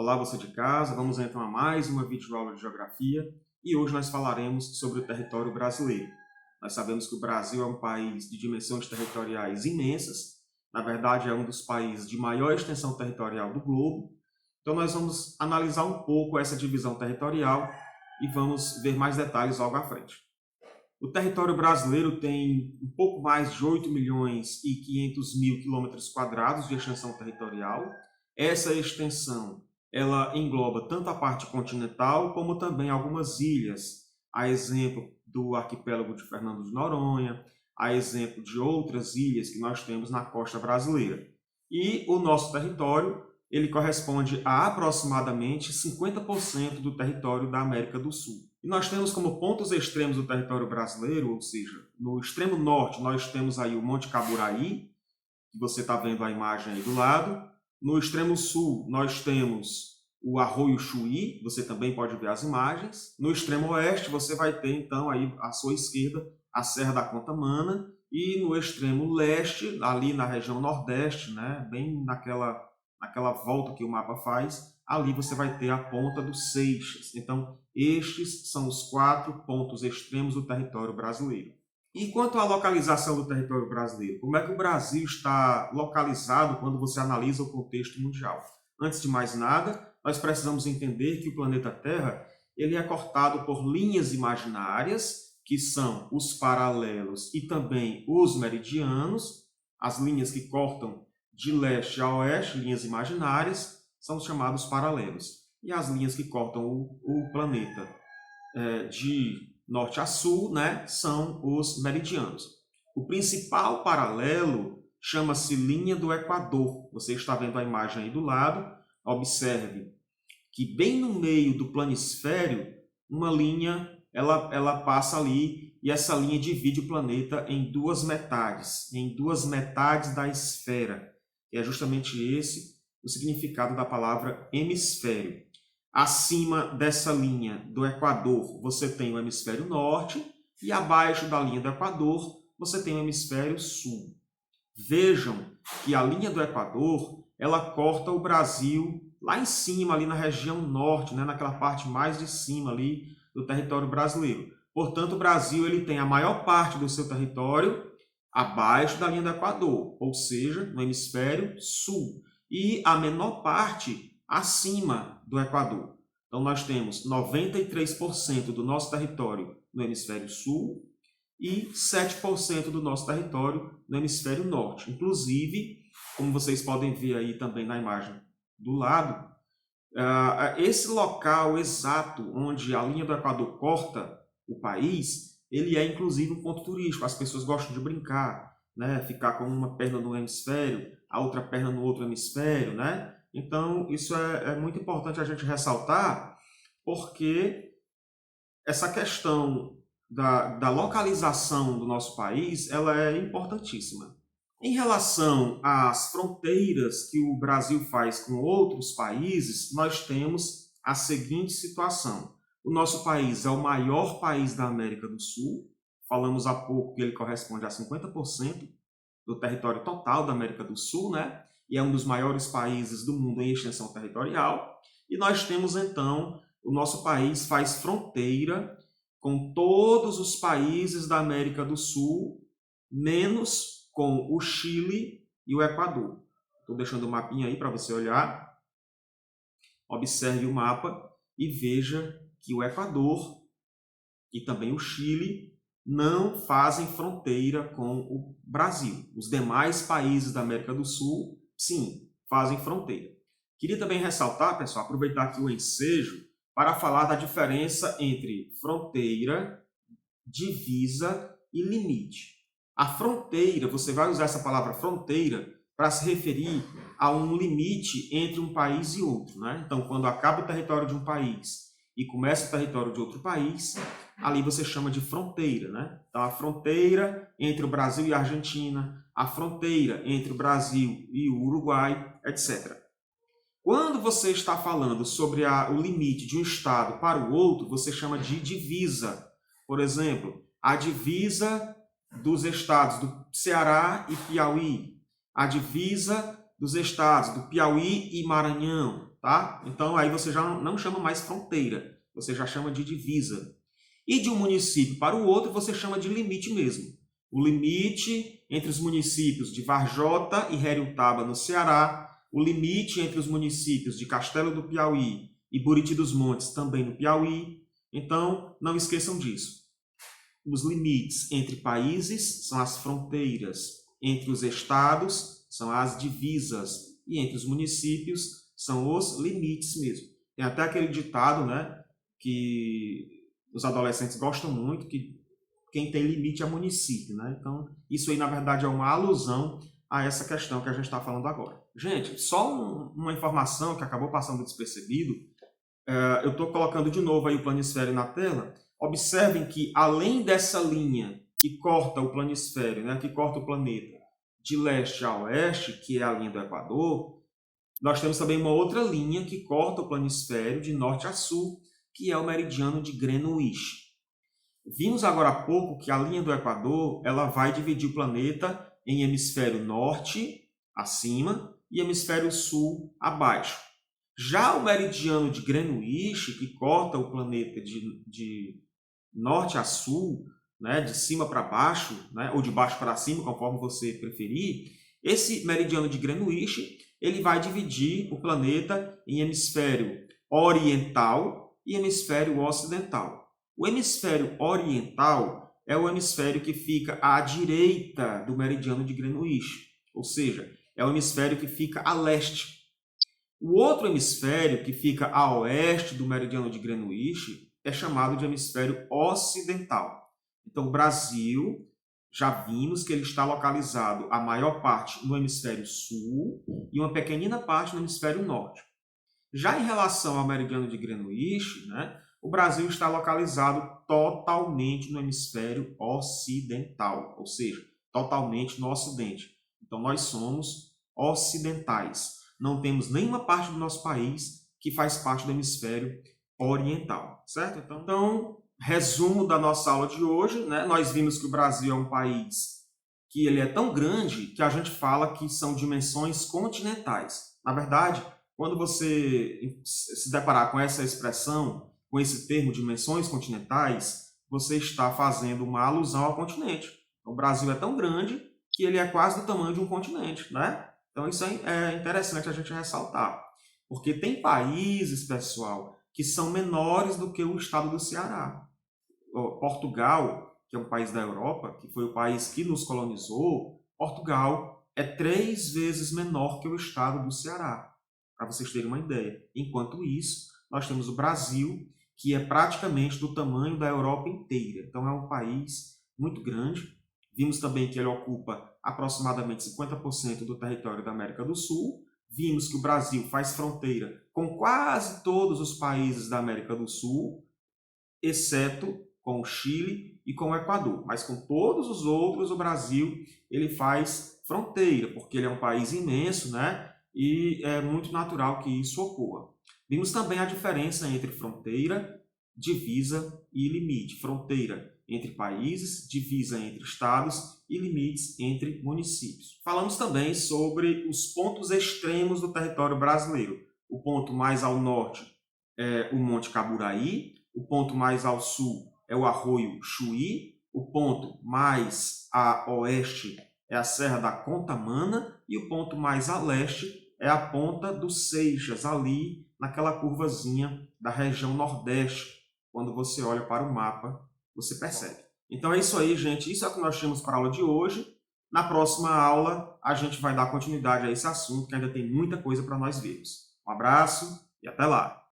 Olá, você de casa, vamos então a mais uma videoaula de Geografia e hoje nós falaremos sobre o território brasileiro. Nós sabemos que o Brasil é um país de dimensões territoriais imensas, na verdade é um dos países de maior extensão territorial do globo, então nós vamos analisar um pouco essa divisão territorial e vamos ver mais detalhes logo à frente. O território brasileiro tem um pouco mais de 8 milhões e 500 mil quilômetros quadrados de extensão territorial. Essa extensão ela engloba tanto a parte continental como também algumas ilhas, a exemplo do arquipélago de Fernando de Noronha, a exemplo de outras ilhas que nós temos na costa brasileira. E o nosso território ele corresponde a aproximadamente 50% do território da América do Sul. E nós temos como pontos extremos do território brasileiro, ou seja, no extremo norte nós temos aí o Monte Caburaí, que você está vendo a imagem aí do lado. No extremo sul nós temos o Arroio Chuí, você também pode ver as imagens. No extremo oeste você vai ter então aí à sua esquerda a Serra da Contamana. E no extremo leste, ali na região nordeste, né, bem naquela volta que o mapa faz, ali você vai ter a Ponta dos Seixas. Então, estes são os 4 pontos extremos do território brasileiro. E quanto à localização do território brasileiro, como é que o Brasil está localizado quando você analisa o contexto mundial? Antes de mais nada, nós precisamos entender que o planeta Terra ele é cortado por linhas imaginárias, que são os paralelos e também os meridianos, as linhas que cortam de leste a oeste, linhas imaginárias, são chamados paralelos. E as linhas que cortam o planeta de norte a sul, né, são os meridianos. O principal paralelo chama-se linha do Equador. Você está vendo a imagem aí do lado. Observe que bem no meio do planisfério, uma linha ela passa ali e essa linha divide o planeta em duas metades da esfera. E é justamente esse o significado da palavra hemisfério. Acima dessa linha do Equador, você tem o hemisfério norte e abaixo da linha do Equador, você tem o hemisfério sul. Vejam que a linha do Equador, ela corta o Brasil lá em cima, ali na região norte, né, naquela parte mais de cima ali do território brasileiro. Portanto, o Brasil ele tem a maior parte do seu território abaixo da linha do Equador, ou seja, no hemisfério sul, e a menor parte acima do Equador. Então, nós temos 93% do nosso território no hemisfério sul e 7% do nosso território no hemisfério norte. Inclusive, como vocês podem ver aí também na imagem do lado, esse local exato onde a linha do Equador corta o país, ele é inclusive um ponto turístico. As pessoas gostam de brincar, né? Ficar com uma perna no hemisfério, a outra perna no outro hemisfério, né? Então, isso é muito importante a gente ressaltar, porque essa questão da localização do nosso país, ela é importantíssima. Em relação às fronteiras que o Brasil faz com outros países, nós temos a seguinte situação. O nosso país é o maior país da América do Sul. Falamos há pouco que ele corresponde a 50% do território total da América do Sul, né? E é um dos maiores países do mundo em extensão territorial. E nós temos, então, o nosso país faz fronteira com todos os países da América do Sul, menos com o Chile e o Equador. Estou deixando o mapinha aí para você olhar. Observe o mapa e veja que o Equador e também o Chile não fazem fronteira com o Brasil. Os demais países da América do Sul, sim, fazem fronteira. Queria também ressaltar, pessoal, aproveitar aqui o ensejo para falar da diferença entre fronteira, divisa e limite. A fronteira, você vai usar essa palavra fronteira para se referir a um limite entre um país e outro, né? Então, quando acaba o território de um país e começa o território de outro país, ali você chama de fronteira, né? Então, a fronteira entre o Brasil e a Argentina, a fronteira entre o Brasil e o Uruguai, etc. Quando você está falando sobre o limite de um estado para o outro, você chama de divisa. Por exemplo, a divisa dos estados do Ceará e Piauí, a divisa dos estados do Piauí e Maranhão, tá? Então aí você já não chama mais fronteira, você já chama de divisa. E de um município para o outro você chama de limite mesmo. O limite entre os municípios de Varjota e Heriotaba, no Ceará, o limite entre os municípios de Castelo do Piauí e Buriti dos Montes, também no Piauí. Então, não esqueçam disso. Os limites entre países são as fronteiras, entre os estados são as divisas e entre os municípios são os limites mesmo. Tem até aquele ditado, né, que os adolescentes gostam muito, que quem tem limite é município, né? Então, isso aí, na verdade, é uma alusão a essa questão que a gente está falando agora. Gente, só uma informação que acabou passando despercebido, eu estou colocando de novo aí o planisfério na tela. Observem que, além dessa linha que corta o planisfério, né, que corta o planeta de leste a oeste, que é a linha do Equador, nós temos também uma outra linha que corta o planisfério de norte a sul, que é o meridiano de Greenwich. Vimos agora há pouco que a linha do Equador ela vai dividir o planeta em hemisfério norte, acima, e hemisfério sul, abaixo. Já o meridiano de Greenwich, que corta o planeta de norte a sul, né, de cima para baixo, né, ou de baixo para cima, conforme você preferir, esse meridiano de Greenwich ele vai dividir o planeta em hemisfério oriental e hemisfério ocidental. O hemisfério oriental é o hemisfério que fica à direita do meridiano de Greenwich, ou seja, é o hemisfério que fica a leste. O outro hemisfério, que fica a oeste do meridiano de Greenwich, é chamado de hemisfério ocidental. Então, o Brasil, já vimos que ele está localizado a maior parte no hemisfério sul e uma pequenina parte no hemisfério norte. Já em relação ao meridiano de Greenwich, né, o Brasil está localizado totalmente no hemisfério ocidental, ou seja, totalmente no ocidente. Então, nós somos ocidentais. Não temos nenhuma parte do nosso país que faz parte do hemisfério oriental, certo? Então, resumo da nossa aula de hoje, né? Nós vimos que o Brasil é um país que ele é tão grande que a gente fala que são dimensões continentais. Na verdade, quando você se deparar com essa expressão, com esse termo dimensões continentais, você está fazendo uma alusão ao continente. O Brasil é tão grande que ele é quase do tamanho de um continente, né? Então isso é interessante a gente ressaltar, porque tem países, pessoal, que são menores do que o estado do Ceará. Portugal, que é um país da Europa, que foi o país que nos colonizou, Portugal é 3 vezes menor que o estado do Ceará, para vocês terem uma ideia. Enquanto isso, nós temos o Brasil, que é praticamente do tamanho da Europa inteira. Então é um país muito grande. Vimos também que ele ocupa aproximadamente 50% do território da América do Sul. Vimos que o Brasil faz fronteira com quase todos os países da América do Sul, exceto com o Chile e com o Equador. Mas com todos os outros, o Brasil ele faz fronteira, porque ele é um país imenso, né? E é muito natural que isso ocorra. Vimos também a diferença entre fronteira, divisa e limite. Fronteira entre países, divisa entre estados e limites entre municípios. Falamos também sobre os pontos extremos do território brasileiro. O ponto mais ao norte é o Monte Caburaí, o ponto mais ao sul é o Arroio Chuí, o ponto mais a oeste é a Serra da Contamana e o ponto mais a leste é a Ponta dos Seixas, ali naquela curvazinha da região nordeste. Quando você olha para o mapa, você percebe. Então é isso aí, gente. Isso é o que nós tínhamos para a aula de hoje. Na próxima aula, a gente vai dar continuidade a esse assunto, que ainda tem muita coisa para nós vermos. Um abraço e até lá!